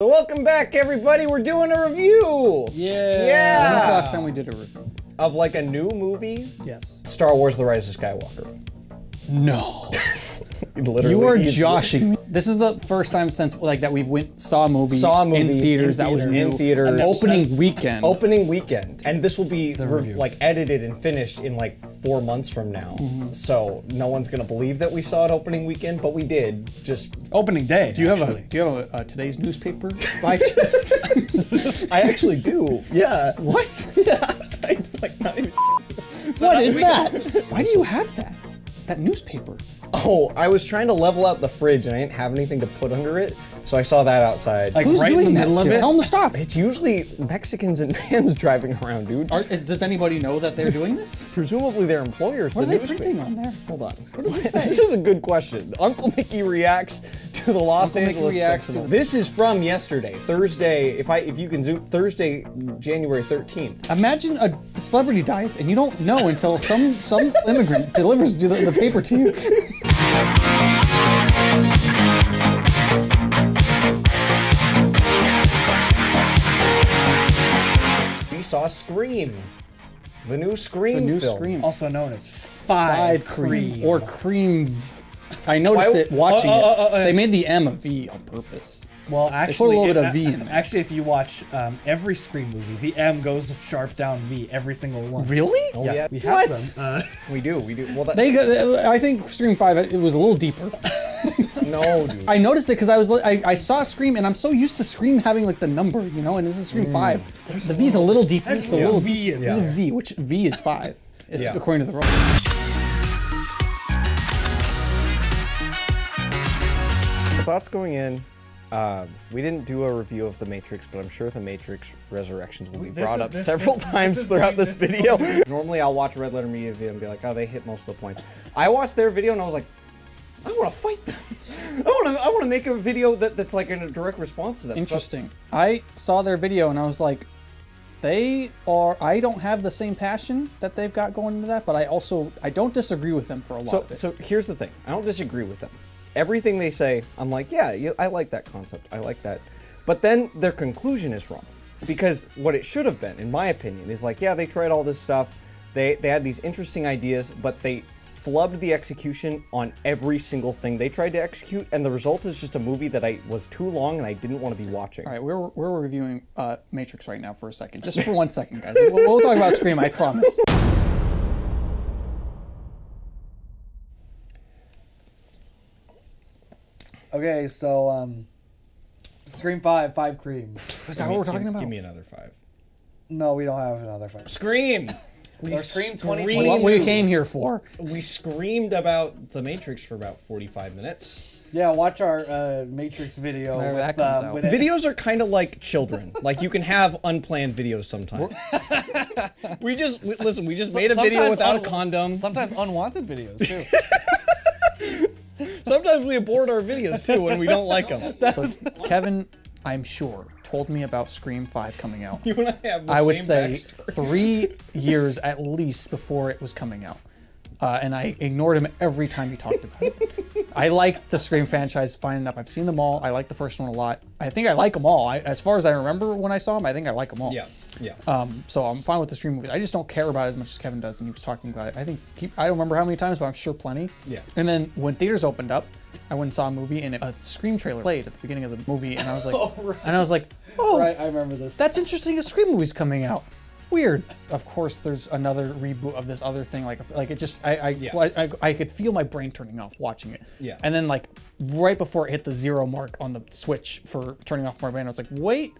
So welcome back, everybody. We're doing a review. Yeah. When was the last time we did a review? Of like a new movie? Yes. Star Wars: The Rise of Skywalker. No. Literally, you are joshing me. This is the first time since like that we've saw a movie in theaters that was in theaters. Opening weekend. Opening weekend. And this will be like edited and finished in like 4 months from now. So no one's gonna believe that we saw it opening weekend, but we did. Just opening day. Do you have a today's newspaper by chance? I actually do. Yeah. What? Yeah. I, like, not even what is that? Why do you have that? That newspaper. Oh, I was trying to level out the fridge and I didn't have anything to put under it, so I saw that outside. Like who's right doing in the that? middle of it? Tell them to stop. It's usually Mexicans and vans driving around, dude. Does anybody know that they're doing this? Presumably their employers. What are they printing on there? Hold on. What does it say? This is a good question. Uncle Mickey reacts to the Los Angeles Sentinel. This is from yesterday, Thursday. If you can zoom, Thursday, January 13th. Imagine a celebrity dies and you don't know until some immigrant delivers the paper to you. We saw Scream. The new Scream The new film. Scream. Also known as Five Cream. Or Cream. I noticed it watching it. They made the M a V on purpose. Well, actually, they put a little bit of V in there. Actually, if you watch every Scream movie, the M goes sharp down V, every single one. Really? Oh, Yes, yeah. we have them. We do. Well, I think Scream 5, it was a little deeper. no, dude. I noticed it because I saw Scream and I'm so used to Scream having like the number, you know, and this is Scream 5. The V's a little deeper. There's It's a little V in There's a there. V, which V is 5. It's according to the rule. Thoughts going in. We didn't do a review of The Matrix, but I'm sure The Matrix Resurrections will be brought up several times throughout this video. Normally I'll watch a Red Letter Media video and be like, oh, they hit most of the points. I watched their video and I was like, I want to fight them. I want to make a video that's like in a direct response to them. Interesting. I saw their video and I was like, I don't have the same passion that they've got going into that, but I don't disagree with them for a lot of it. So here's the thing. I don't disagree with them. Everything they say, I'm like, yeah, I like that concept. I like that. But then their conclusion is wrong. Because what it should have been, in my opinion, is like, yeah, they tried all this stuff. They had these interesting ideas, but they flubbed the execution on every single thing they tried to execute, and the result is just a movie that was too long and I didn't want to be watching. All right, we're reviewing Matrix right now for a second. Just for 1 second, guys. We'll talk about Scream, I promise. Okay, so Scream 5 Cream. Is that what we're talking about? Give me another 5. No, we don't have another 5. Scream! Or Scream 2022. What we came here for. We screamed about The Matrix for about 45 minutes. Yeah, watch our Matrix video. Whenever that comes out. Videos are kind of like children. Like, you can have unplanned videos sometimes. we just made a video without a condom. Sometimes unwanted videos, too. Sometimes we abort our videos, too, when we don't like them. So, Kevin, I'm sure, told me about Scream 5 coming out. You and I have the I would same say backstory. 3 years at least before it was coming out. And I ignored him every time he talked about it. I like the Scream franchise fine enough. I've seen them all. I like the first one a lot. I think I like them all. As far as I remember when I saw them, I think I like them all. Yeah, yeah. So I'm fine with the Scream movies. I just don't care about it as much as Kevin does, and he was talking about it. I think, I don't remember how many times, but I'm sure plenty. Yeah. And then when theaters opened up, I went and saw a movie, and a Scream trailer played at the beginning of the movie, and I was like, oh, Right, I remember this. that's interesting. A Scream movie's coming out. Weird. Of course, there's another reboot of this other thing. Like it just, I could feel my brain turning off watching it. Yeah. And then like right before it hit the 0 mark on the switch for turning off my brain, I was like, wait.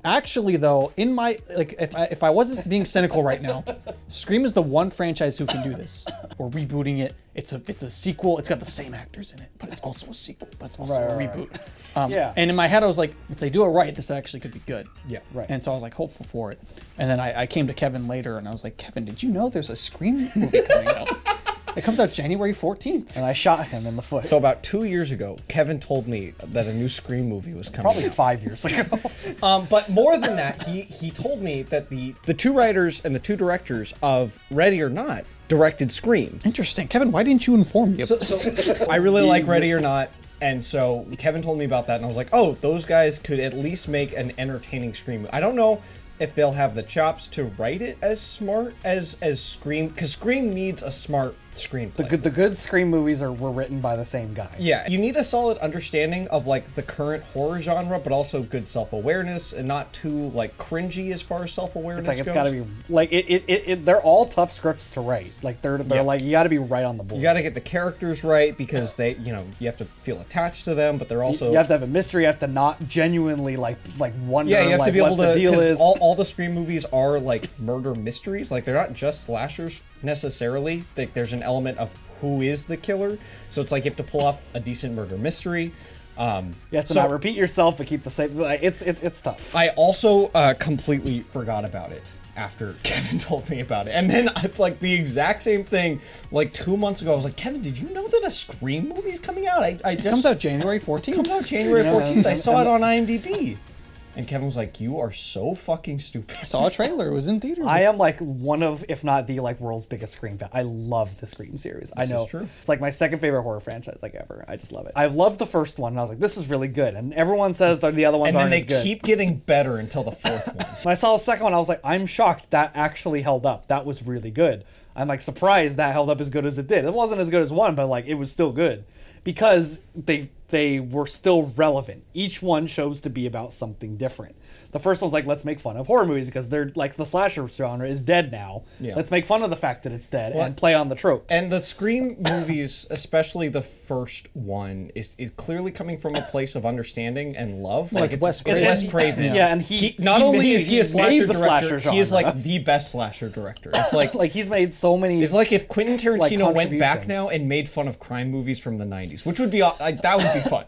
Actually, though, in my if I wasn't being cynical right now, Scream is the one franchise who can do this. We're rebooting it. It's a sequel. It's got the same actors in it, but it's also a sequel. But it's also a reboot. Yeah. And in my head, I was like, if they do it right, this actually could be good. Yeah. Right. And so I was like hopeful for it. And then I came to Kevin later, and I was like, Kevin, did you know there's a Scream movie coming out? It comes out January 14th. And I shot him in the foot. So about 2 years ago, Kevin told me that a new Scream movie was coming. Probably 5 years ago. But more than that, he told me that the 2 writers and the 2 directors of Ready or Not directed Scream. Interesting. Kevin, why didn't you inform me of this? I really like Ready or Not. And so Kevin told me about that, and I was like, oh, those guys could at least make an entertaining Scream. I don't know if they'll have the chops to write it as smart as Scream, because Scream needs a smart screenplay. The good Scream movies were written by the same guy. Yeah, you need a solid understanding of like the current horror genre, but also good self-awareness and not too like cringy as far as self-awareness It's like goes. it's gotta be like they're all tough scripts to write. Like they're like you gotta be right on the board. You got to get the characters right because they, you know, you have to feel attached to them, but they're also You have to have a mystery. You have to not genuinely like wonder. yeah, you have like, to be able what to the deal because is. all the Scream movies are like murder mysteries. Like they're not just slashers necessarily. Like there's an element of who is the killer. So it's like you have to pull off a decent murder mystery. You have to not repeat yourself, but keep the same. Like, it's tough. I also completely forgot about it after Kevin told me about it. And then like the exact same thing like 2 months ago. I was like, Kevin, did you know that a Scream movie's coming out? It comes out January 14th. Comes out January 14th. I saw it on IMDb. And Kevin was like, you are so fucking stupid. I saw a trailer. It was in theaters. I am like one of, if not the like world's biggest Scream fan. I love the Scream series. I know is true. it's like my second favorite horror franchise like ever. I just love it. I loved the first one, and I was like, this is really good. And everyone says that the other ones And then aren't they as good. keep getting better until the fourth one. When I saw the second one, I was like, I'm shocked that actually held up. That was really good. I'm like surprised that held up as good as it did. It wasn't as good as one, but like it was still good because they were still relevant. Each one chose to be about something different. The first one's like, let's make fun of horror movies because they're like the slasher genre is dead now. Yeah. Let's make fun of the fact that it's dead and play on the tropes. And the Scream movies, especially the first one, is clearly coming from a place of understanding and love. Well, Like it's Wes Craven. Wes Craven. Yeah, and he not he only made- is he a he slasher made the director, slasher he is genre. like the best slasher director. It's like like he's made so many. it's like if Quentin Tarantino went back contributions. now and made fun of crime movies from the 90s, which would be like that would be fun.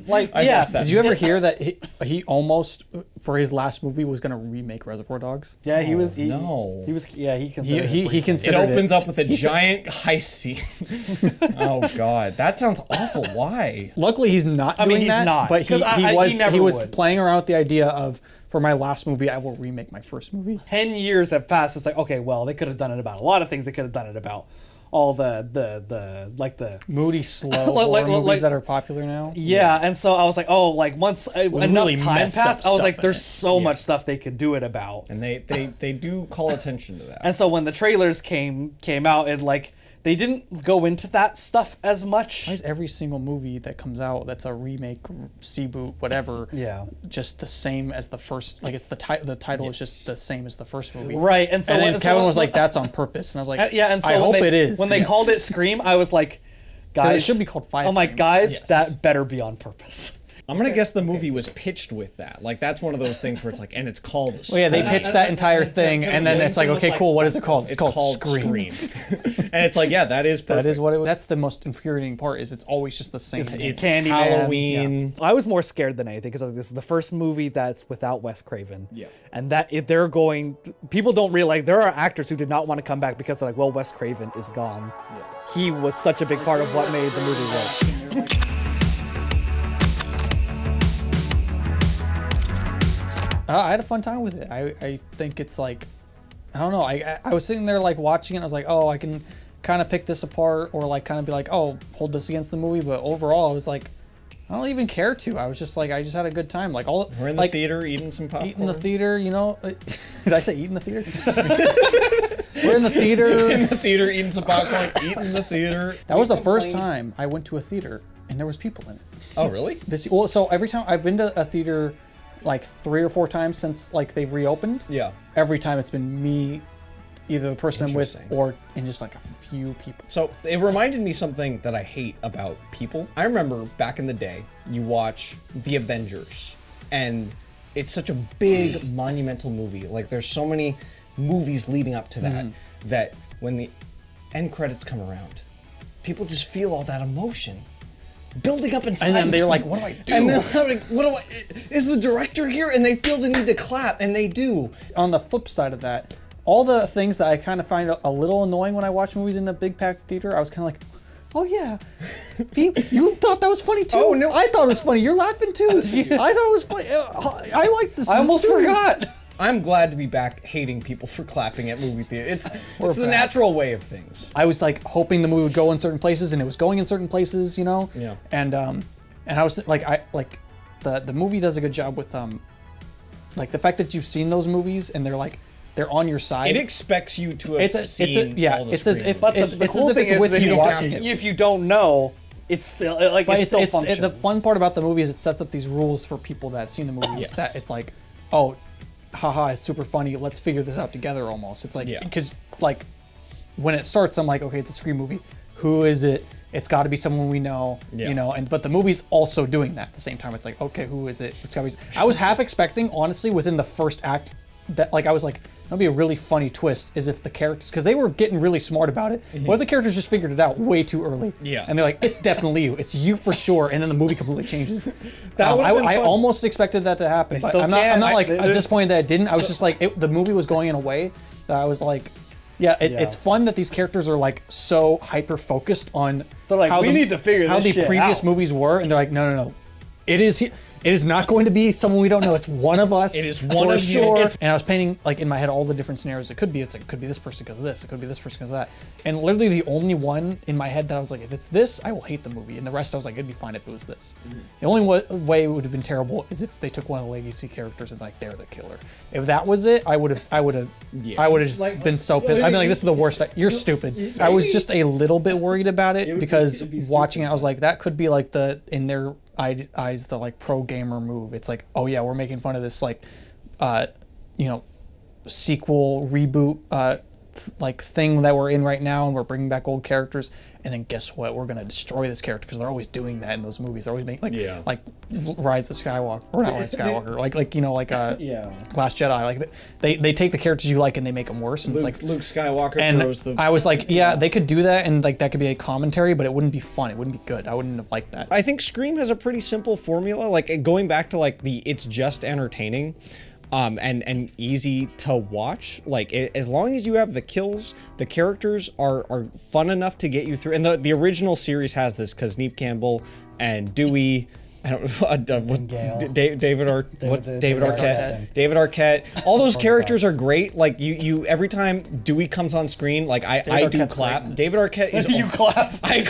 like I'd yeah. watch that. Did you ever hear that he almost, for his last movie, was going to remake Reservoir Dogs? Yeah, he was. no. He was. Yeah, he considered. He It considered opens it. up with a giant heist scene. Oh god, that sounds awful. Why? Luckily, he's not mean, doing he's that. not, But 'cause he he never was would. playing around with the idea of, for my last movie, I will remake my first movie. 10 years have passed. It's like, okay, well, they could have done it about a lot of things. They could have done it about all the Moody, slow Like- horror movies like- that are popular now. yeah. And so I was like, oh, like once enough really time messed up passed, I was stuff like, in there's it. so much stuff they could do it about. And they do call attention to that. And so when the trailers came out, and like they didn't go into that stuff as much. Why is every single movie that comes out that's a remake, reboot, whatever, Yeah. just the same as the first? Like, it's the title is just the same as the first movie. Right, and so And then when- Kevin so- was like, "That's on purpose," and I was like, yeah, and so I when hope they- it is." When they called it Scream, I was like, guys, it should be called Five I'm like, Frame. guys, Yes. that better be on purpose. I'm gonna guess the movie was pitched with that. Like that's one of those things where it's like, and it's called. Well, yeah, they Scream. pitched that entire thing, and then it's like, okay, cool. What is it called? It's called Scream. and it's like, yeah, that is perfect. That is what it. That's the most infuriating part. Is it's always just the same. thing. It's Candyman. Halloween. Yeah. I was more scared than anything because this is the first movie that's without Wes Craven. Yeah. And that if they're going, people don't realize there are actors who did not want to come back because they're like, well, Wes Craven is gone. Yeah. He was such a big part of what made the movie work. I had a fun time with it. I think it's like, I don't know. I was sitting there like watching it. And I was like, oh, I can kind of pick this apart, or like kind of be like, oh, hold this against the movie. But overall, I was like, I don't even care to. I was just like, I just had a good time. Like all We're in the like, theater eating some popcorn. eat in the theater, you know. Did I say eat in the theater? We're in the theater. in the theater eating some popcorn. Eat in the theater. That was the first time I went to a theater and there was people in it. Oh really? Well, so every time I've been to a theater like 3 or 4 times since like they've reopened. Yeah. Every time it's been me, either the person I'm with, Interesting. or in just like a few people. So it reminded me something that I hate about people. I remember back in the day, you watch The Avengers, and it's such a big, monumental movie. Like there's so many movies leading up to that, that when the end credits come around, people just feel all that emotion building up inside. And then they're them. like, what do I do? And they're like, what do I, is the director here? And they feel the need to clap, and they do. On the flip side of that, all the things that I kind of find a little annoying when I watch movies in a big packed theater, I was kind of like, oh yeah, you thought that was funny too? Oh, no. I thought it was funny. You're laughing too. I thought it was funny. I like this. I almost movie. forgot. I'm glad to be back hating people for clapping at movie theater. It's the back. natural way of things. I was like hoping the movie would go in certain places, and it was going in certain places, you know. Yeah. And And I was like, the movie does a good job with like the fact that you've seen those movies and they're on your side. It expects you to have seen all the it's as if But it's the as cool if thing it's is with that you you watching it. if you don't know, it's still like But it still it's functions. the fun part about the movie is it sets up these rules for people that have seen the movies. Yes. That it's like, oh, haha, it's super funny. Let's figure this out together. Almost, it's like Yeah. because like when it starts, I'm like, okay, it's a Scream movie. Who is it? It's got to be someone we know, Yeah. you know. And but the movie's also doing that at the same time. It's like, okay, who is it? It's got to be. I was half expecting, honestly, within the first act, that like I was like, that'll be a really funny twist. Is if the characters, because they were getting really smart about it. What if the characters just figured it out way too early? Yeah. And they're like, it's definitely you. It's you for sure. And then the movie completely changes. That would've been I fun. almost expected that to happen. But still I'm not. can. I'm not like there's- disappointed that it didn't. I was just like, the movie was going in a way that I was like. Yeah, it's fun that these characters are like so hyper focused on They're like, we need to figure how this the shit previous out. movies were, and they're like, no, it is not going to be someone we don't know. It's one of us. It is one for of you. sure. And I was painting like in my head all the different scenarios it could be. It's like it could be this person because of this. It could be this person because of that. And literally the only one in my head that I was like, if it's this, I will hate the movie. And the rest I was like, it'd be fine if it was this. The only way it would have been terrible is if they took one of the legacy characters and like they're the killer. If that was it, I would have just Like- been so pissed. I'd be like, this is the worst. You're stupid. I was just a little bit worried about it because it'd be watching it, I was like, that could be like in their eyes the like pro gamer move. It's like, oh yeah, we're making fun of this like sequel reboot like thing that we're in right now, and we're bringing back old characters, and then guess what, we're gonna destroy this character because they're always doing that in those movies. They're always making like Rise of Skywalker, or not Rise of Skywalker, like Last Jedi. Like they take the characters you like and they make them worse, and it's like Luke Skywalker and throws the. I was like, yeah, they could do that, and like that could be a commentary, but it wouldn't be fun. It wouldn't be good. I wouldn't have liked that. I think Scream has a pretty simple formula. Like going back to like it's just entertaining, and easy to watch. Like as long as you have the kills, the characters are fun enough to get you through. And the original series has this because Neve Campbell and Dewey. I don't know. David Arquette. David Arquette. All those characters are great. Like you every time Dewey comes on screen, like I do Arquette's clap. great in this. David Arquette is You clap. I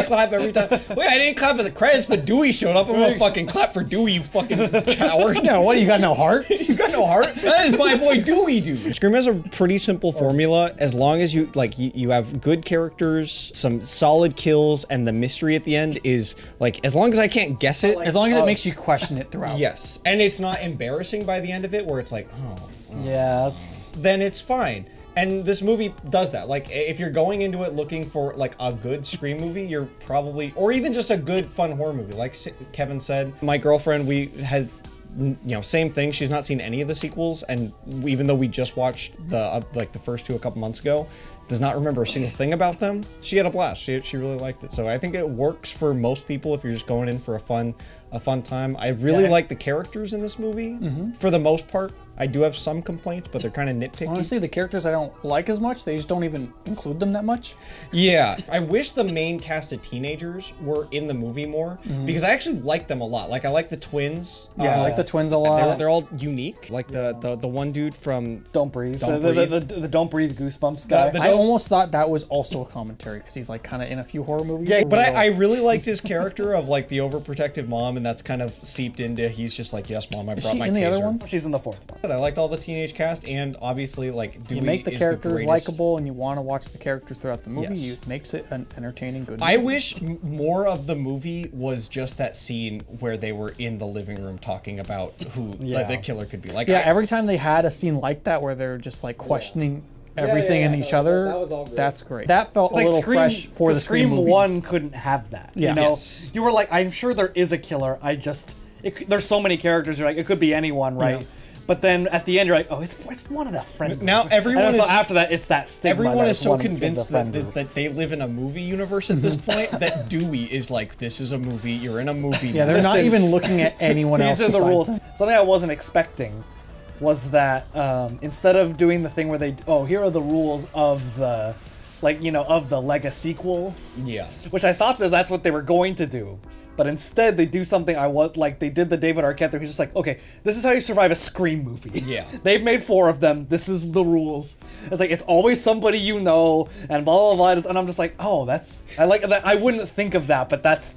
clap every time. Wait, I didn't clap at the credits, but Dewey showed up. I'm gonna fucking clap for Dewey, you fucking coward. Yeah, what, you got no heart? You got no heart? That is my boy Dewey, dude. Scream has a pretty simple formula. As long as you you have good characters, some solid kills, and the mystery at the end is like, as long as I can't guess it. As long as it makes you question it throughout. Yes, and it's not embarrassing by the end of it, where it's like, oh, Yeah, that's, then it's fine. And this movie does that. Like, if you're going into it looking for like a good Scream movie, you're probably, or even just a good fun horror movie. Like Kevin said, my girlfriend, we had, same thing. She's not seen any of the sequels, and even though we just watched the the first two a couple months ago, does not remember a single thing about them. She had a blast. She really liked it. So I think it works for most people if you're just going in for a fun time. I really like the characters in this movie for the most part. I do have some complaints, but they're kind of nitpicky. Honestly, the characters I don't like as much. They just don't even include them that much. Yeah, I wish the main cast of teenagers were in the movie more, because I actually like them a lot. Like, I like the twins. Yeah, I like the twins a lot. They're all unique. Like the one dude from Don't Breathe. Don't Breathe. The Don't Breathe Goosebumps guy. The- I almost thought that was also a commentary because he's like kind of in a few horror movies. Yeah, but I really liked his character of like the overprotective mom, and that's kind of seeped into he's just like, yes, mom, I Is brought she my in the taser. other ones? She's in the fourth one. I liked all the teenage cast, and obviously like Dewey You make the is characters greatest. likable, and you want to watch the characters throughout the movie. Yes. It makes it an entertaining, good. I movie. wish more of the movie was just that scene where they were in the living room talking about who the killer could be. Like, Yeah, every time they had a scene like that where they're just like questioning everything in each other, that was all great. that's great. That felt a Like little fresh for the Scream movies. 1 couldn't have that. Yeah. You know, Yes. you were like, I'm sure there is a killer. There's so many characters. You're like, it could be anyone, right? Yeah. But then at the end, you're like, oh, it's one of the friend. Now everyone and so is- after that, it's that stigma. everyone that is it's so one of convinced the that friend group. that they live in a movie universe at this point that Dewey is like, this is a movie. You're in a movie. Yeah, they're not Listen, even looking at anyone else. These are the besides rules. them. Something I wasn't expecting was that instead of doing the thing where here are the rules of the, of the Lega sequels. Yeah. Which I thought that's what they were going to do. but instead they do something I was like they did the David Arquette thing. He's just like, okay, this is how you survive a Scream movie. Yeah. They've made 4 of them. This is the rules. It's like it's always somebody you know, and blah blah blah. And I'm just like, oh, I like that. I wouldn't think of that, but that's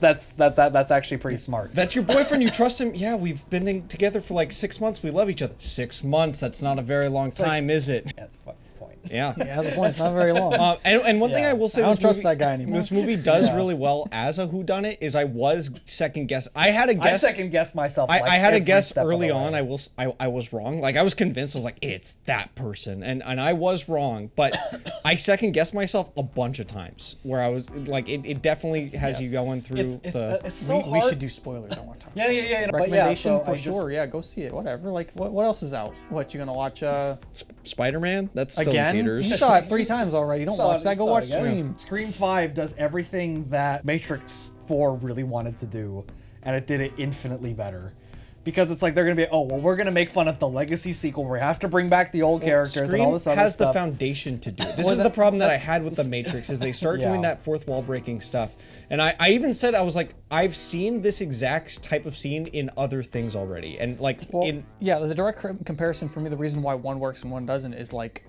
actually pretty smart. That's your boyfriend. You trust him. Yeah, we've been together for like 6 months. We love each other. 6 months. That's not a very long time, is it? Yeah, that's a fucking point. Yeah. He has a point. It's not very long. And one thing I will say, I don't this trust movie, that guy anymore. This movie does really well as a whodunit. Is I was second guess. I had a guess. I second guessed myself. Like, I had a every guess step of early the on. way. I was wrong. Like I was convinced. I was like, it's that person, and I was wrong. But I second guessed myself a bunch of times. Where I was like, it definitely has you going through It's so hard. We should do spoilers. I want to talk. Yeah. But yeah, Recommendation so for I sure. Yeah, go see it. Whatever. Like, what else is out? What you gonna watch? Spider-Man. That's still in Again? theaters. You saw it 3 times already. Don't watch that. Go watch Scream. Scream 5 does everything that Matrix 4 really wanted to do, and it did it infinitely better. Because it's like they're gonna be, oh well, we're gonna make fun of the legacy sequel where we have to bring back the old characters and all this other has stuff. the foundation to do it. This is the problem that I had with the Matrix is they start Yeah. doing that fourth wall breaking stuff. And I even said, I was like, I've seen this exact type of scene in other things already. And like Yeah, the direct comparison for me, the reason why one works and one doesn't is like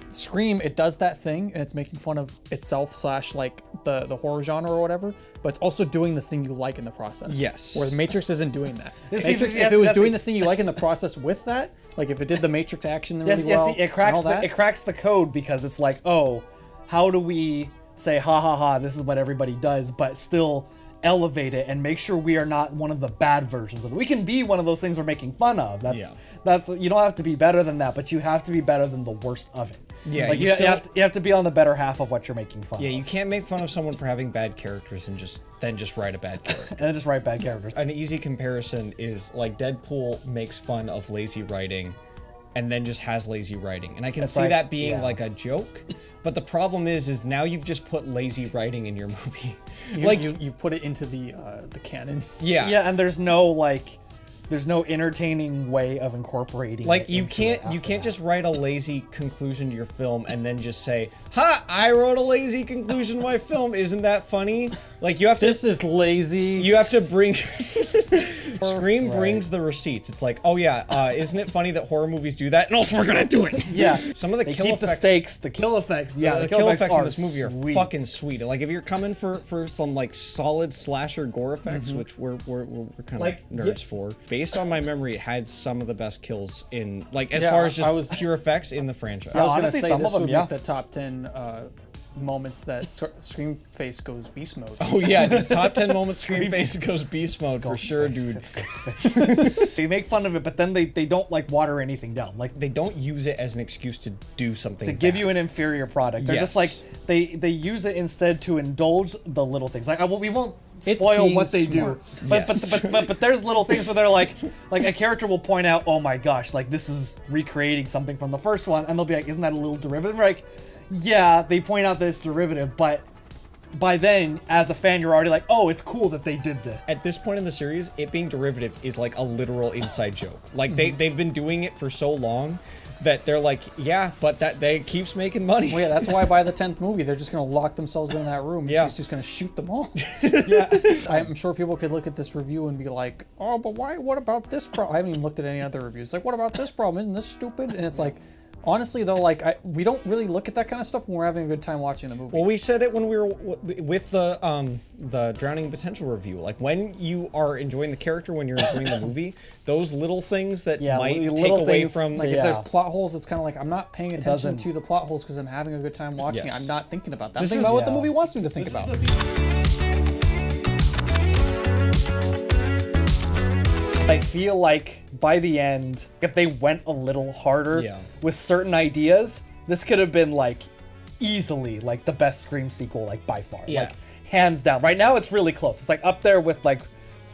Scream, it does that thing and it's making fun of itself / like the horror genre or whatever, but it's also doing the thing you like in the process. Yes. Whereas Matrix isn't doing that. Matrix, if it was doing the thing you like in the process with that, like if it did the Matrix action really well, it cracks the code because it's like, oh, how do we say ha ha ha, this is what everybody does, but still elevate it and make sure we are not one of the bad versions of it. We can be one of those things we're making fun of. That's you don't have to be better than that, but you have to be better than the worst of it. Yeah, like you have to be on the better half of what you're making fun of. Yeah, you can't make fun of someone for having bad characters and just write a bad character. And then just write bad characters. An easy comparison is like Deadpool makes fun of lazy writing and then just has lazy writing. And I can see that being like a joke. But the problem is now you've just put lazy writing in your movie. you've put it into the canon. Yeah. Yeah, and there's no entertaining way of incorporating like it you can't just write a lazy conclusion to your film and then just say, ha, I wrote a lazy conclusion to my film, isn't that funny? Like you have to, this is lazy. you have to bring Scream brings the receipts. It's like, oh yeah, isn't it funny that horror movies do that, and also we're gonna do it. Yeah, some of the they kill keep effects, the stakes, the kill effects. Yeah, the kill effects in this movie sweet. are fucking sweet. Like if you're coming for some like solid slasher gore effects, which we're kind of nerds for. Based on my memory, it had some of the best kills in like as far as just pure effects in the franchise. I was gonna honestly, say some this of them, would be the top 10 moments that Scream Face goes beast mode. Oh yeah, the top 10 moments Scream Face goes beast mode for sure, dude. They make fun of it, but then they don't like water anything down. Like They don't use it as an excuse to do something to give bad. you an inferior product. They're just like they use it instead to indulge the little things. Like we won't spoil what they do, but there's little things where they're like a character will point out, oh my gosh, like this is recreating something from the first one, and they'll be like, isn't that a little derivative? We're like, yeah, they point out that it's derivative, but by then, as a fan, you're already like, oh, it's cool that they did this. At this point in the series, it being derivative is like a literal inside joke. Like they've been doing it for so long that they're like, yeah, but that keeps making money. Well, yeah, that's why by the 10th movie, they're just going to lock themselves in that room. Yeah. She's just going to shoot them all. Yeah, I'm sure people could look at this review and be like, oh, but why? What about this problem? I haven't even looked at any other reviews. Like, what about this problem? Isn't this stupid? And it's like, honestly, though, like we don't really look at that kind of stuff when we're having a good time watching the movie. Well, we said it when we were with the Drowning Potential review. Like when you are enjoying the character, when you're enjoying the movie, those little things that might take away things, from. Like if there's plot holes, it's kind of like I'm not paying attention doesn't- to the plot holes because I'm having a good time watching it. Yes. I'm not thinking about that. I'm This thinking is- about what the movie wants me to think about. I feel like by the end, if they went a little harder Yeah. with certain ideas, this could have been like easily like the best Scream sequel, like by far, Yeah. like hands down. Right now, it's really close. It's like up there with like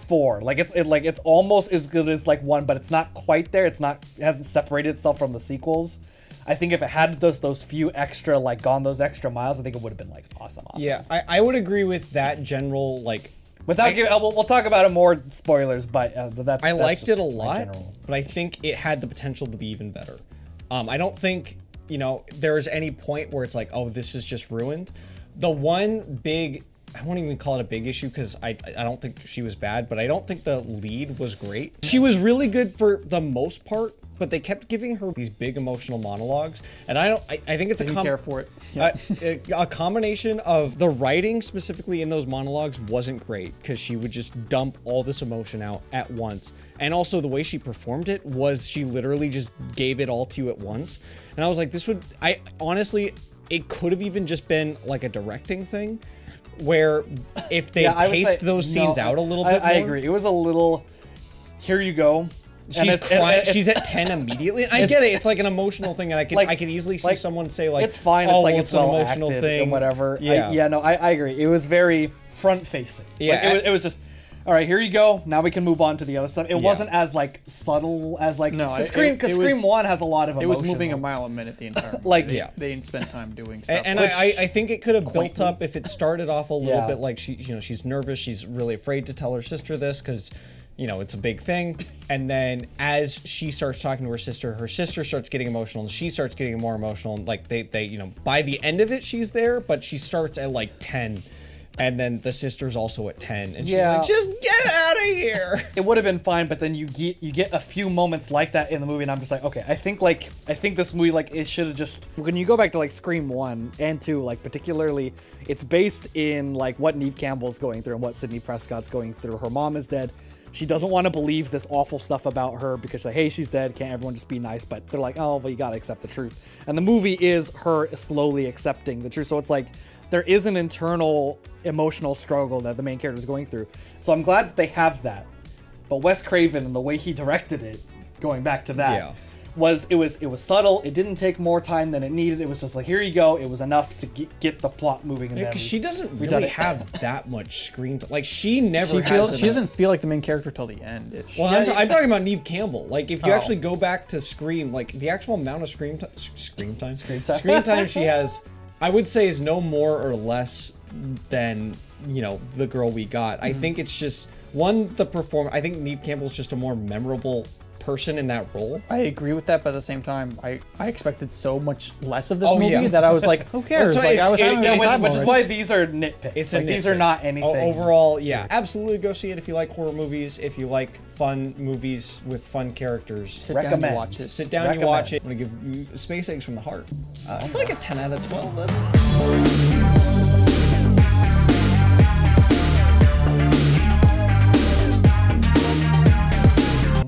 4. Like it's almost as good as like 1, but it's not quite there. It hasn't separated itself from the sequels. I think if it had those few extra, like gone those extra miles, I think it would have been like awesome. Yeah, I would agree with that general like. Without giving, we'll talk about it more spoilers, but that's. I that's liked just it a my lot, general. but I think it had the potential to be even better. I don't think there's any point where it's like, oh, this is just ruined. The one big I won't even call it a big issue because I don't think she was bad, but I don't think the lead was great. She was really good for the most part, but they kept giving her these big emotional monologues, and I think it's Didn't care for it. Yeah. a combination of the writing specifically in those monologues wasn't great because she would just dump all this emotion out at once, and also the way she performed it was she literally just gave it all to you at once, and I was like, honestly, it could have even just been like a directing thing, where if they paced those scenes out a little bit more. I agree. It was a little, here you go. She's crying. She's at 10 immediately. I get it. It's like an emotional thing, and I could easily see someone say like, "It's fine. Oh, it's like well, it's well an emotional acted thing and whatever." Yeah. I agree. It was very front facing. Yeah, it was just, all right, here you go. Now we can move on to the other stuff. It wasn't as like subtle as like Scream, because Scream 1 has a lot of emotion. It was moving a mile a minute the entire movie. Like they didn't spend time doing stuff. And I think it could have built up if it started off a little bit like she's nervous, she's really afraid to tell her sister this because it's a big thing, and then as she starts talking to her sister starts getting emotional, and she starts getting more emotional, and like they by the end of it she's there, but she starts at like 10. And then the sister's also at 10, and she's like, "Just get out of here." It would have been fine, but then you get a few moments like that in the movie, and I'm just like, okay, I think this movie it should have just, when you go back to like Scream 1 and 2, like particularly, it's based in like what Neve Campbell's going through and what Sidney Prescott's going through. Her mom is dead. She doesn't want to believe this awful stuff about her because like, hey, she's dead. Can't everyone just be nice? But they're like, oh, well, you gotta accept the truth. And the movie is her slowly accepting the truth. So it's like there is an internal emotional struggle that the main character is going through. So I'm glad that they have that. But Wes Craven and the way he directed it, going back to that, was subtle. It didn't take more time than it needed. It was just like, here you go. It was enough to get the plot moving. Because she doesn't really have that much screen time. Like she she doesn't feel like the main character till the end. Well, I'm talking about Neve Campbell. Like if you actually go back to Scream, like the actual amount of screen time she has, I would say is no more or less than the girl we got. I think it's just I think Neve Campbell's just a more memorable person in that role. I agree with that, but at the same time, I expected so much less of this movie that I was like, who cares? Like I was having a time which is why these are nitpicks. These are not anything. Overall, absolutely go see it if you like horror movies, if you like fun movies with fun characters. Sit down and watch it. Sit down and watch it. I'm gonna give Space Eggs from the Heart. It's like a 10 out of 12 then.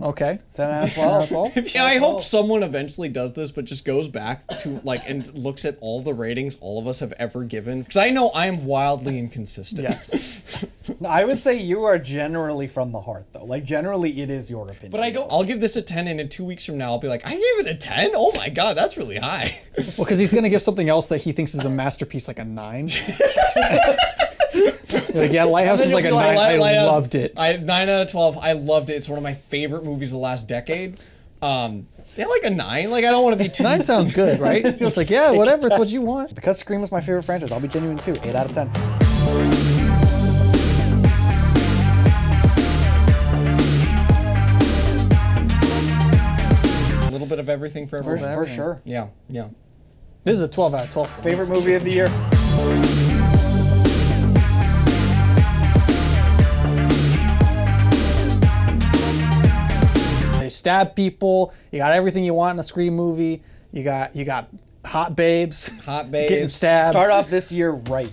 Okay. 10 out of 12. I hope someone eventually does this, but just goes back to and looks at all the ratings all of us have ever given. Because I know I'm wildly inconsistent. Yes. No, I would say you are generally from the heart, though. Like generally, it is your opinion. But I'll give this a 10, and in 2 weeks from now, I'll be like, I gave it a 10. Oh my god, that's really high. Well, because he's gonna give something else that he thinks is a masterpiece like a 9. Like, Lighthouse is like a 9. I loved it. 9 out of 12. I loved it. It's one of my favorite movies of the last decade. Like a 9. Like I don't want to be too. 9 sounds good, right? It's like whatever. It's what you want. Because Scream is my favorite franchise, I'll be genuine too. 8 out of 10. A little bit of everything for everyone. For sure. Yeah. This is a 12 out of 12. Favorite movie of the year. They stab people. You got everything you want in a Scream movie. You got hot babes. Getting stabbed. Start off this year right.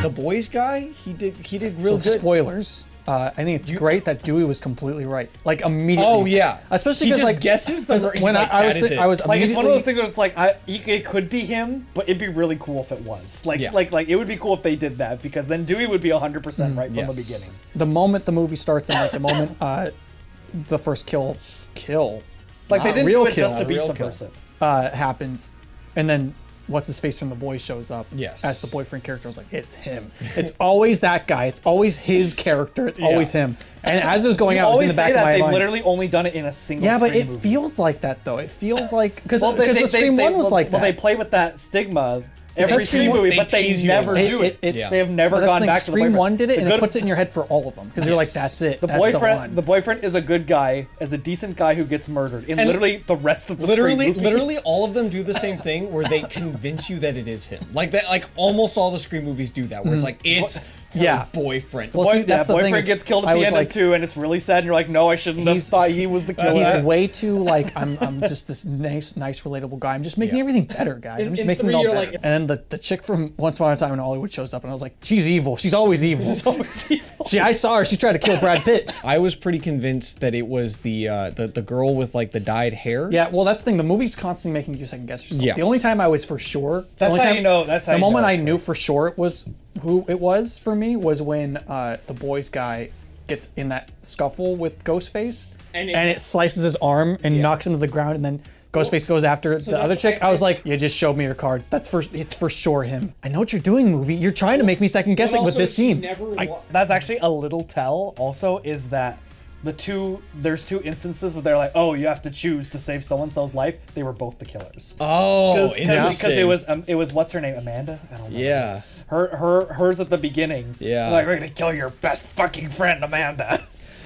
The Boys guy, he did real good. Spoilers. I think it's great that Dewey was completely right, like immediately. Oh yeah, especially he because just like guesses when I was like, it's one of those things where it's like it could be him, but it'd be really cool if it was. Like it would be cool if they did that, because then Dewey would be 100% right from the beginning. The moment the movie starts and like the moment the first kill, like they didn't real do it kill, just to be subversive, happens, and then what's his face from The Boys shows up as the boyfriend character. I was like, it's him. It's always that guy. It's always his character. It's always him. And as it was going out, it was in the back of my mind. They've literally only done it in a single Scream movie. movie. Feels like that though. It feels like because the Scream 1 was like that. Well, they play with that stigma every Scream movie, but they tease you never a lot. do it. Yeah. They have never But that's gone the thing, back to the Scream boyfriend. 1 did it, The and it good- puts it in your head for all of them because you're like, that's it. The that's boyfriend, the the one. boyfriend is a good guy, is a decent guy who gets murdered in And literally the rest of the Scream movies. Literally all of them do the same thing where they convince you that it is him. Like that, like almost all the Scream movies do that, where it's like it's Yeah. her boyfriend. Well, see, that's the thing boyfriend is, gets killed I at the was end like- of 2, and it's really sad. And you're like, no, I shouldn't have He's- thought he was the killer. He's way too like I'm just this nice relatable guy. I'm just making everything better, guys. I'm just in making it 3 all you're better. like- And then the chick from Once Upon a Time in Hollywood shows up, and I was like, she's evil. She's always evil. I saw her. She tried to kill Brad Pitt. I was pretty convinced that it was the girl with like the dyed hair. Yeah, well, that's the thing. The movie's constantly making you second guess yourself. Yeah. The only time I was for sure. the That's only how time- you know- that's how the you know moment I it's knew for sure it was who it was for me was when the boys guy gets in that scuffle with Ghostface, and it slices his arm and knocks him to the ground, and then Ghostface goes after the other chick. I was like, you just showed me your cards. It's for sure him. I know what you're doing, movie. You're trying to make me second guessing with this scene. That's actually a little tell. Also, is that there's two instances where they're like, oh, you have to choose to save so and so's life. They were both the killers. Oh, Because it was what's her name, Amanda? I don't know. Yeah. Hers at the beginning. Yeah. Like, we're gonna kill your best fucking friend, Amanda.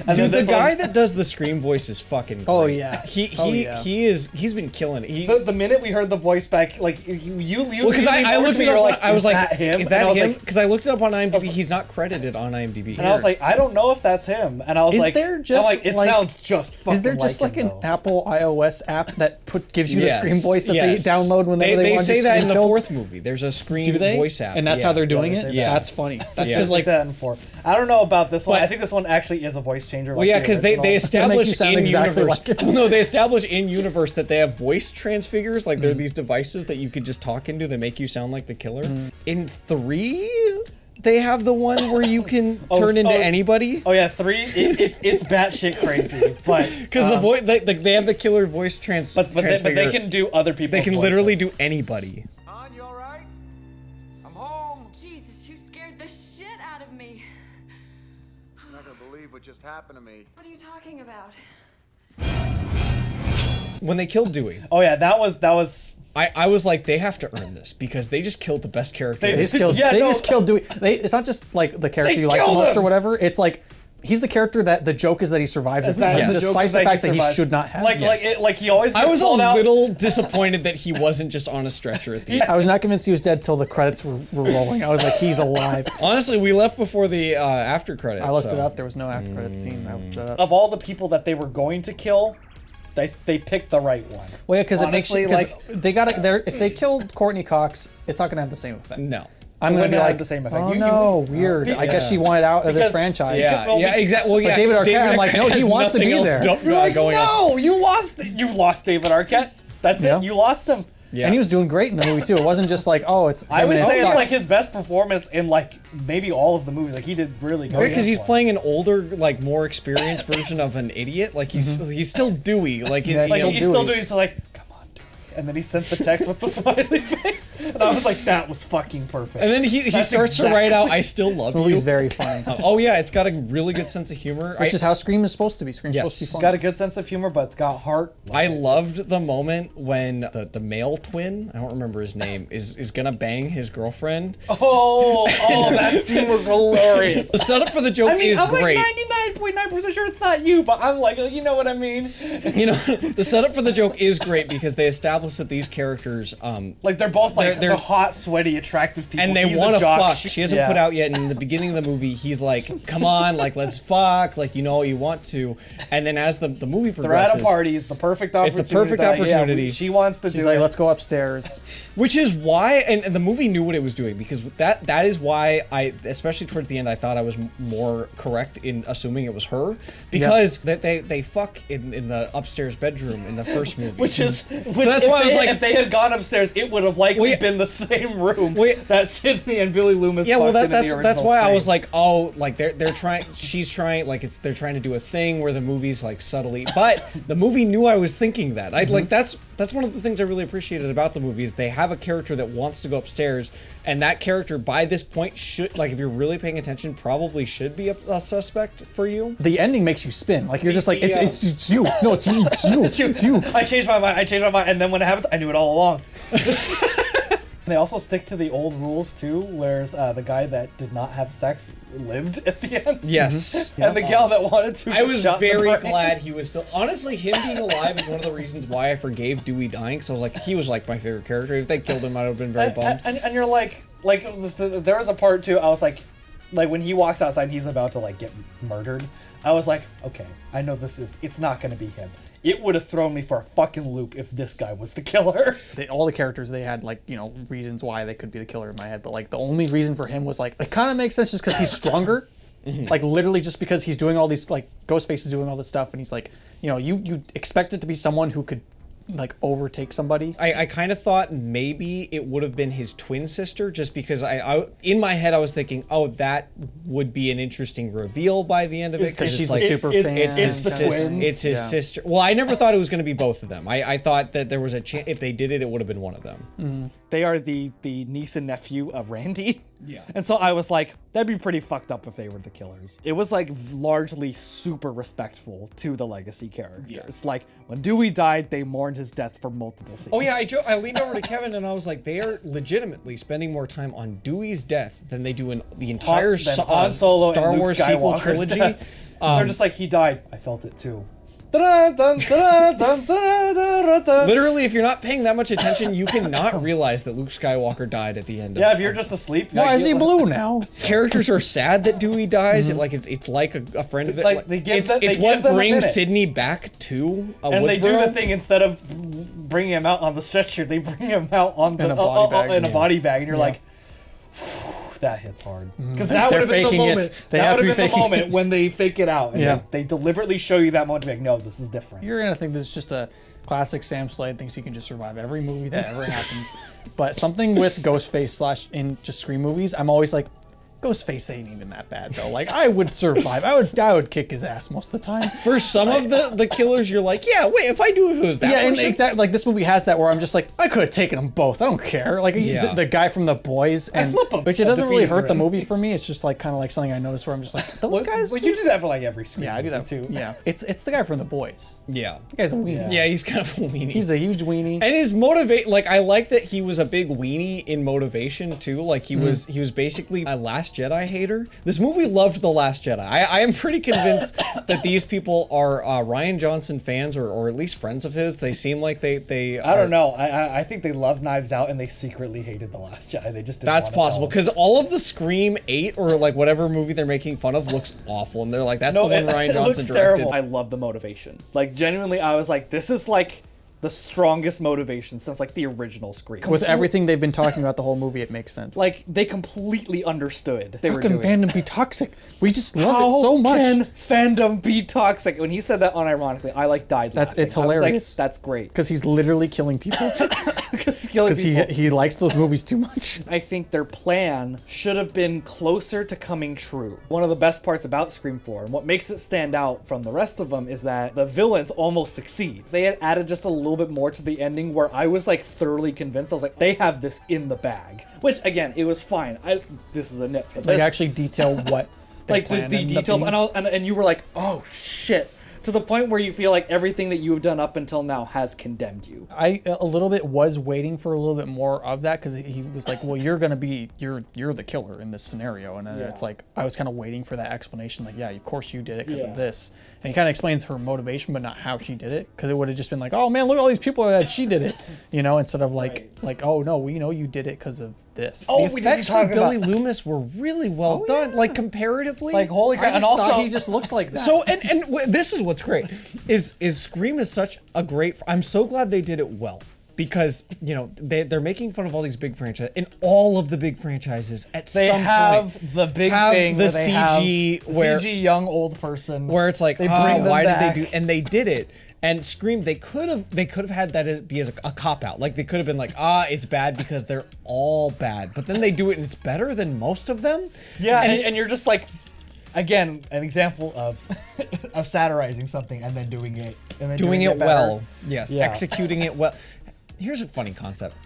And Dude, then the this guy one- that does the Scream voice is fucking great. Oh, yeah. He's been killing it. the minute we heard the voice back, like you Because I looked it you're up. like, I was is like, that him? is And I that was him? like- Because I looked it up on IMDb. He's not credited on IMDb. And I was like, I don't know if that's him. And I was Is like, there just, I'm like, it like- sounds just fucking Is there just like him, an though. Apple iOS app that gives you Yes, the Scream voice that yes. they download whenever they, They want to say do that Scream in the kills? fourth movie. There's a Scream Do they? voice app. And that's how they're doing they it? say that. That's funny. That's Yeah. just Like like that in 4. I don't know about this one. But- I think this one actually is a voice changer. Well, yeah, because they make you establish sound in exactly universe. like it. No, they establish in universe that they have voice transfigures. Like Mm. they're these devices that you could just talk into that make you sound like the killer. Mm. In 3, they have the one where you can turn into anybody. Oh yeah, 3. It's batshit crazy, but Because the voice, they have the killer voice but they transfigure. can do other people's. They can literally do voices. anybody. On, you alright? I'm home. Jesus, you scared the shit out of me. I'm not gonna believe what just happened to me. What are you talking about? When they killed Dewey, Oh yeah, that was. I was like, they have to earn this because they just killed the best character. They- They just killed. Yeah, they no. just killed Dewey. It's not just like the character They you like the killed most him! or whatever. It's like he's the character that the joke is that he survives every time, the joke despite is the fact he that he survived. should not have. Like he always. I Gets was a called out. little disappointed that he wasn't just on a stretcher at the end. I was not convinced he was dead till the credits were rolling. I was like, he's alive. Honestly, we left before the after credits. I looked so. it up. There was no after credits scene. I looked it up. Of all the people that they were going to kill, they picked the right one. Well, yeah, because it makes Honestly, you like they got to. If they killed Courtney Cox, it's not gonna have the same effect. No. I'm gonna wouldn't be have like the same effect. Oh You- no, weird. I guess she wanted out of this Because- franchise. Yeah, Well, yeah, exactly. Well, yeah, But David Arquette, I'm like, no, he has wants to nothing be else there. You're like, going on. no, you lost David Arquette. That's Yeah. it. You lost him. Yeah. And he was doing great in the movie too. It wasn't just like, oh, it's. I him would and it say it's sucks. like his best performance in like maybe all of the movies. Like he did really good. Because in he's this one. playing an older, like more experienced version of an idiot. Like he's still Dewey. Like, Yeah, Like you know, he's still Dewey. doing. He's like, come on, Dewey. And then he sent the text with the smiley face, and I was like, that was fucking perfect. and then he That's starts to write out, "I still love This movie's you." very funny. Oh yeah, it's got a really good sense of humor. Which is how Scream is supposed to be. Scream's Yes. supposed to be It's fun. got a good sense of humor, but it's got heart. I loved the moment when the male twin, I don't remember his name, is gonna bang his girlfriend. Oh, that scene was hilarious. The setup for the joke I mean, is I'm great. like 99.9% sure it's not you, but I'm like, you know what I mean? You know, the setup for the joke is great because they establish that these characters, Like they're both like They're- the hot, sweaty, attractive people. and they He's a want to jock. fuck. She hasn't Yeah. put out yet. And in the beginning of the movie, he's like, "Come on, like let's fuck, like you know you want to." And then as the movie They're progresses, at a party. It's the perfect opportunity. perfect opportunity. She wants to She's do like, it. let's go upstairs. which is why, and the movie knew what it was doing because that is why I, especially towards the end, I thought I was more correct in assuming it was her because that they fuck in the upstairs bedroom in the first movie, Which that's if, why I was like, if they had gone upstairs, it would have likely Well, yeah. been the same room Well, yeah. that Sydney and Billy Loomis. yeah, well fucked in the that's original why I Scream. was like, oh, like they're trying, she's trying, like they're trying to do a thing where the movie's like subtly, but the movie knew I was thinking that. I like that's one of the things I really appreciated about the movie is they have a character that wants to go upstairs, and that character by this point should, like if you're really paying attention, probably should be a suspect for you. The ending makes you spin. Like you're just like, Yeah. it's you. No, it's you. It's you. It's you. I changed my mind. And then when it happens, I knew it all along. They also stick to the old rules too, whereas the guy that did not have sex lived at the end. Yes. And the gal that wanted to I was shot in the very brain. glad he was still. Honestly, him being alive is one of the reasons why I forgave Dewey dying. Because I was like, he was like my favorite character. If they killed him, I'd have been very bummed. And you're like there was a part too. I was like when he walks outside, and he's about to like get murdered. I was like, okay, I know it's not gonna be him. It would have thrown me for a fucking loop if this guy was the killer. All the characters, they had like, you know, reasons why they could be the killer in my head, but like the only reason for him was like, it kind of makes sense just because he's stronger. Like literally just because he's doing all these, like Ghostface is doing all this stuff, and he's like, you know, you expect it to be someone who could like overtake somebody. I kind of thought maybe it would have been his twin sister, just because I in my head I was thinking, oh, that would be an interesting reveal by the end of it, Because she's like, a super fan. It's the twins. It's his sister. Well, I never thought it was going to be both of them. I thought that there was a chance if they did it, it would have been one of them. They are the niece and nephew of Randy. Yeah. And so I was like, that'd be pretty fucked up if they were the killers. It was like largely super respectful to the legacy characters. Like when Dewey died, they mourned his death for multiple scenes. Oh yeah, I leaned over to Kevin and I was like, they are legitimately spending more time on Dewey's death than they do in the entire Than Han Solo Star and Luke Wars sequel Skywalker's trilogy. death. They're just like, he died. I felt it too. Literally, if you're not paying that much attention, you cannot realize that Luke Skywalker died at the end. Yeah, if you're just asleep. Why is he blue now? Characters are sad that Dewey dies. It's like a friend of it. Like, they give them- they it's give what them a brings minute. Sydney back to a And they do Woodsboro. the thing, instead of bringing him out on the stretcher, they bring him out on the In a body bag. in a Yeah. body bag, and you're like, that hits hard. Because that They're would have been the faking it. moment. They That have would to have be been the faking moment it. when they fake it out. And Yeah. they deliberately show you that moment to be like, no, this is different. You're gonna think this is just a classic Sam Slade thinks he can just survive every movie that ever happens. But something with Ghostface / in just Scream movies, I'm always like, Ghostface ain't even that bad though. Like I would survive. I would kick his ass most of the time. For some of the killers, you're like, yeah, wait, if I knew if it was that Yeah, and person. exactly like this movie has that where I'm just like, I could have taken them both. I don't care. Like Yeah. the guy from The Boys, and flip 'em. which it doesn't really Defeating hurt the movie enemies. for me. It's just like kind of like something I noticed where I'm just like, those guys. Well, you do that for like every Scream Yeah, I do that movie, too. Yeah, it's the guy from The Boys. Yeah. The guy's a weenie. Yeah, he's kind of a weenie. He's a huge weenie. And his like I like that he was a big weenie in motivation too. Like he was basically a Last Jedi hater. This movie loved The Last Jedi. I am pretty convinced that these people are Rian Johnson fans or at least friends of his. They seem like they I don't know. I think they love Knives Out and they secretly hated The Last Jedi. They just didn't That's want to possible tell because all of the Scream 8 or like whatever movie they're making fun of looks awful, and they're like, that's No, the one it, Rian it Johnson looks directed. terrible. I love the motivation. Like genuinely, I was like, this is like the strongest motivation since like the original Scream. With everything they've been talking about the whole movie, it makes sense. Like they completely understood they how were can doing. fandom be toxic? We just love How it so much. can fandom be toxic? When he said that unironically, I like died. That's- laughing. it's I was like, hilarious. that's great. Because he's literally killing people. Because Because he likes those movies too much. I think their plan should have been closer to coming true. One of the best parts about Scream 4, and what makes it stand out from the rest of them, is that the villains almost succeed. They had added just a little bit more to the ending where I was like thoroughly convinced. I was like, they have this in the bag. Which again, it was fine. This is a nit. But Like this, actually detail what they like plan the ended up detail, being. and you were like, oh shit. To the point where you feel like everything that you have done up until now has condemned you. I a little bit was waiting for a little bit more of that because he was like, well, you're the killer in this scenario, and then it's like I was kind of waiting for that explanation, like, yeah, of course you did it because of this, and he kind of explains her motivation, but not how she did it, because it would have just been like, oh man, look at all these people that she did it, instead of like oh no, we know you did it because of this. Oh, The we didn't effects talk for Billy about Loomis were really well done, like comparatively. like holy I crap, just and also thought he just looked like that. So this is what's great is Scream is such a great. I'm so glad they did it well because they're making fun of all these big franchises, and all of the big franchises at they some have point the big have thing the where they CG have where CG young old person where it's like they bring them why back. did they do, and they did it. And Scream, they could have had that be as a cop out. Like they could have been like, it's bad because they're all bad. But then they do it and it's better than most of them. Yeah, and you're just like, again, an example of of satirizing something and then doing it Doing it better. well. Yes, Yeah. executing it well. Here's a funny concept.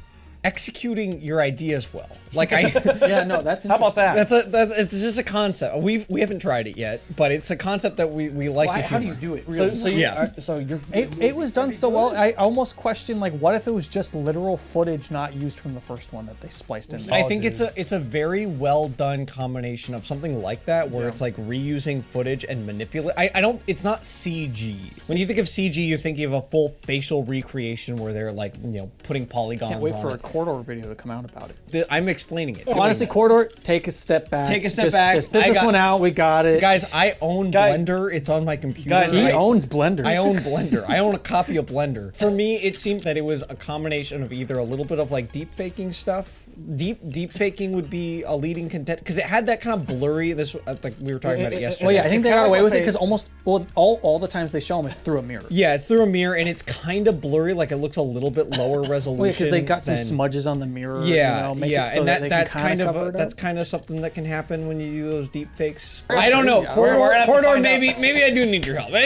executing your ideas well. Like I Yeah, no, that's How about that? it's just a concept. We haven't tried it yet, but it's a concept that we like to How do you humor. do it? So, Really? so you, Yeah. so you're. It was done so well. I almost question like, what if it was just literal footage not used from the first one that they spliced in? I There? think it's a very well done combination of something like that where it's like reusing footage and manipulate. I don't. It's not CG. When you think of CG, you're thinking of a full facial recreation where they're like putting polygons. Can't wait on for a it. Corridor video to come out about it. I'm explaining it. Honestly, Corridor, take a step back. Take a step back. Just did I this got- one out. We got it. Guys, I own Guy- Blender. It's on my computer. Guys, he I- owns Blender. I own Blender. I own a copy of Blender. For me, it seemed that it was a combination of either a little bit of like deep faking stuff. Deep faking would be a leading content because it had that kind of blurry. This like we were talking about it yesterday. Well, yeah, I think they kinda got away what with it they- because almost all the times they show them, it's through a mirror. Yeah, it's through a mirror and it's kind of blurry. Like it looks a little bit lower resolution. Well, because they got some than- smudges on the mirror. Yeah, make yeah, it so and that they that's can kind cover of it up. that's kind of something that can happen when you do those deep fakes. I don't know, we're gonna have to Corridor. find Maybe I do need your help. No,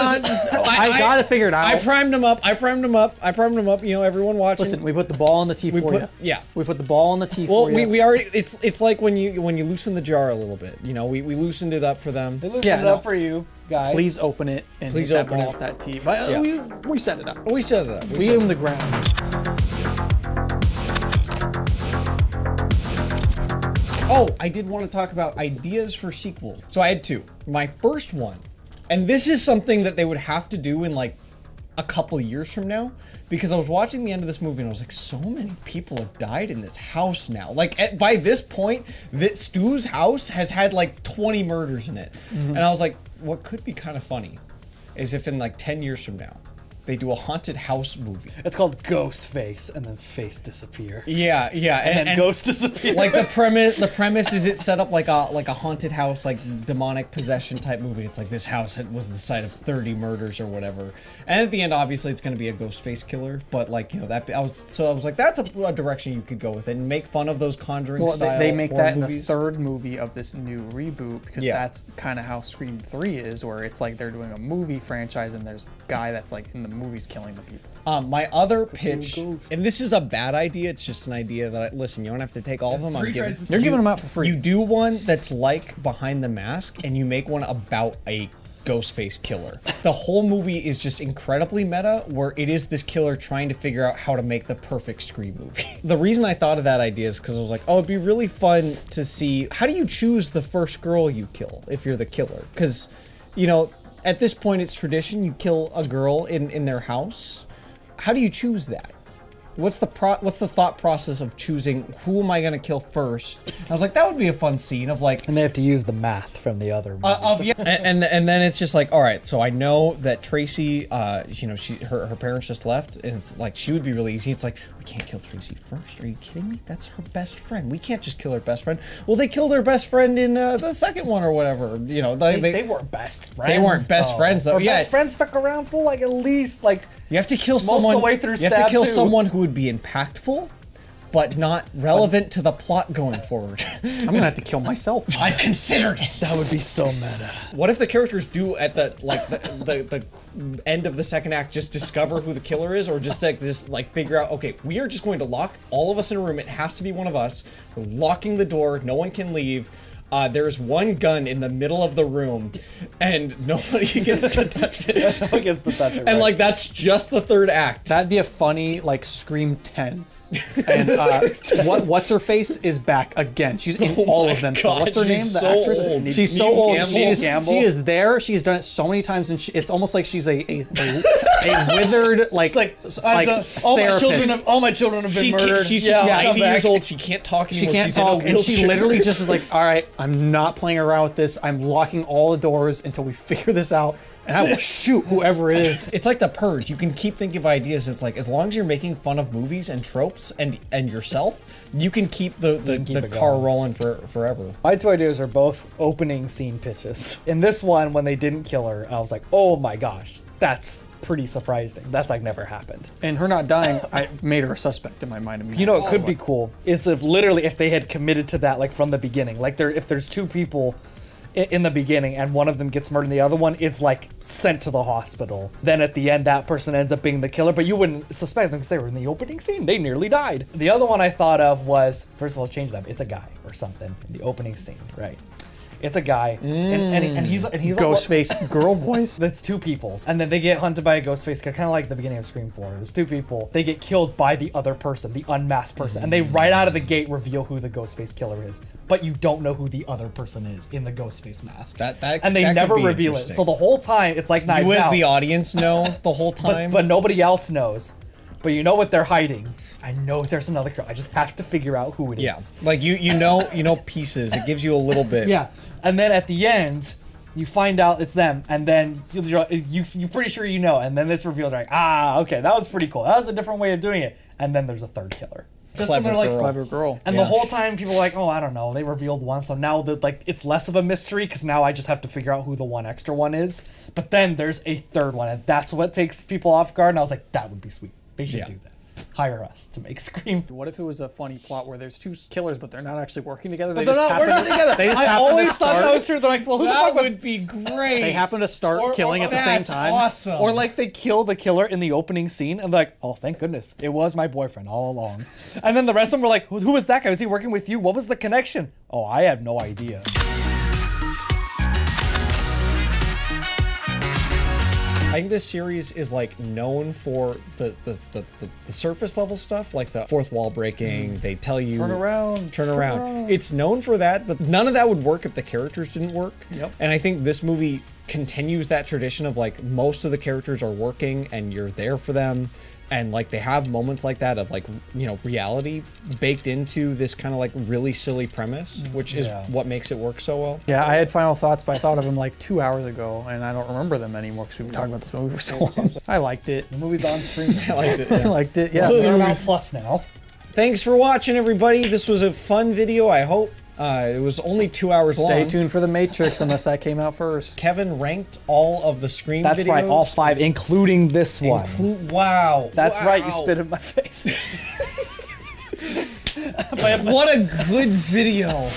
I gotta figure it out. I primed him up. Everyone watching. Listen, we put the ball on the tee for you. Yeah. We put the ball on the tee Well, for you. we already. It's like when you loosen the jar a little bit. We loosened it up for them. They loosened Yeah, it no. up for you guys. Please open it and Please hit that open ball it. off that tee. But Yeah. we set it up. We set it up. We gave him the ground. Oh, I did want to talk about ideas for sequels. So I had two. My first one, and this is something that they would have to do in like a couple of years from now, because I was watching the end of this movie and I was like, so many people have died in this house now. Like by this point, Stu's house has had like 20 murders in it. And I was like, what could be kind of funny is if in like 10 years from now, they do a haunted house movie. It's called Ghost Face, and then face disappears. Yeah, And then Ghost disappears. Like the premise is it's set up like a haunted house, like demonic possession type movie. It's like this house was the site of 30 murders or whatever. And at the end, obviously, it's going to be a ghost face killer. But like I was like, that's a direction you could go with it and make fun of those Conjuring Well, style. they make horror that in the movies. third movie of this new reboot because Yeah. that's kind of how Scream 3 is, where it's like they're doing a movie franchise and there's a guy that's like in the movies killing the people. My other pitch, and this is a bad idea. It's just an idea that listen, you don't have to take all of them. I'm giving. They're giving them out for free. You do one that's like Behind the Mask, and you make one about a Ghostface killer. The whole movie is just incredibly meta, where it is this killer trying to figure out how to make the perfect Scream movie. The reason I thought of that idea is because I was like, oh, it'd be really fun to see, how do you choose the first girl you kill if you're the killer? Because, at this point it's tradition, you kill a girl in their house. How do you choose that? What's the thought process of choosing who am I gonna kill first? I was like, that would be a fun scene of like, and they have to use the math from the other movies. and then it's just like, all right, so I know that Tracy, her parents just left, and it's like she would be really easy. It's like, we can't kill Tracy first. Are you kidding me? That's her best friend. We can't just kill her best friend. Well, they killed her best friend in the second one or whatever. They weren't best friends. They weren't best friends though. Her Yeah, best friends stuck around for like at least like. you have to kill Most of the someone. way through you have to Stab kill 2. someone who would be impactful, but not relevant to the plot going forward. I'm gonna have to kill myself. I've considered it. That would be so meta. What if the characters do at the end of the second act just discover who the killer is, or just figure out, okay, we are just going to lock all of us in a room. It has to be one of us. We're locking the door. No one can leave. There's one gun in the middle of the room, and nobody gets to touch it. No one gets to touch it. And right. that's just the third act. That'd be a funny Scream 10. And what's her face is back again. She's in all of them. So God, what's her name? she's The so actress. old. She's so Neve old. Campbell. She is there. She's done it so many times, and it's almost like she's a withered It's like therapist. all my children have been murdered. She's Yeah, just I'll come 90 years back. old. She can't talk She anymore. can't She's in a talk, and she wheelchair. literally just is like, all right, I'm not playing around with this. I'm locking all the doors until we figure this out, and I will shoot whoever it is. It's like The Purge. You can keep thinking of ideas. It's like, as long as you're making fun of movies and tropes and yourself, you can keep the it car going. rolling forever. My two ideas are both opening scene pitches. In this one, when they didn't kill her, I was like, oh my gosh, that's pretty surprising. That's like never happened. And her not dying, I made her a suspect in my mind immediately. You know, it could be cool is if they had committed to that like from the beginning. Like if there's two people in the beginning, and one of them gets murdered and the other one is like sent to the hospital. Then at the end, that person ends up being the killer, but you wouldn't suspect them because they were in the opening scene. They nearly died. The other one I thought of was, first of all, let's change it up. It's a guy or something in the opening scene, right? It's a guy, and he's Ghostface girl voice. That's two people, and then they get hunted by a ghost face, kind of like the beginning of Scream 4. There's two people. They get killed by the other person, the unmasked person, and they right out of the gate reveal who the ghost face killer is. But you don't know who the other person is in the ghost face mask. And they never reveal it. So the whole time it's like Knives Out. You as the audience know the whole time, but nobody else knows. But you know what they're hiding. I know there's another girl. I just have to figure out who it is. Yeah, like you know pieces. It gives you a little bit. Yeah, and then at the end, you find out it's them, and then you're pretty sure you know, and then it's revealed like, okay, that was pretty cool. That was a different way of doing it. And then there's a third killer. Clever girl. And the whole time people are like, oh, I don't know, they revealed one, so now it's less of a mystery because now I just have to figure out who the one extra one is. But then there's a third one, and that's what takes people off guard. And I was like, that would be sweet. They should do that. Hire us to make Scream. What if it was a funny plot where there's two killers, but they're not actually working together? They're not working together. They just I always thought that was true. They're like, well, who the fuck would be great. They happen to start killing at the same time. Awesome. Or like they kill the killer in the opening scene and they're like, oh, thank goodness. It was my boyfriend all along. And then the rest of them were like, who was that guy? Was he working with you? What was the connection? Oh, I have no idea. I think this series is like known for the surface level stuff, like the fourth wall breaking. They tell you turn around. It's known for that, but none of that would work if the characters didn't work. Yep. And I think this movie continues that tradition of like most of the characters are working and you're there for them. And like they have moments like that of like, you know, reality baked into this kind of like really silly premise, which is what makes it work so well. Yeah, I had final thoughts, but I thought of them like 2 hours ago, and I don't remember them anymore because we've been talking about this movie for so long. I liked it. The movie's on stream. I liked it. I liked it. Yeah. Paramount Plus now. Thanks for watching, everybody. This was a fun video, I hope. It was only 2 hours long. Stay tuned for The Matrix unless that came out first. Kevin ranked all of the Scream videos. That's right, all 5, including this one. Wow. That's right, you spit in my face. What a good video.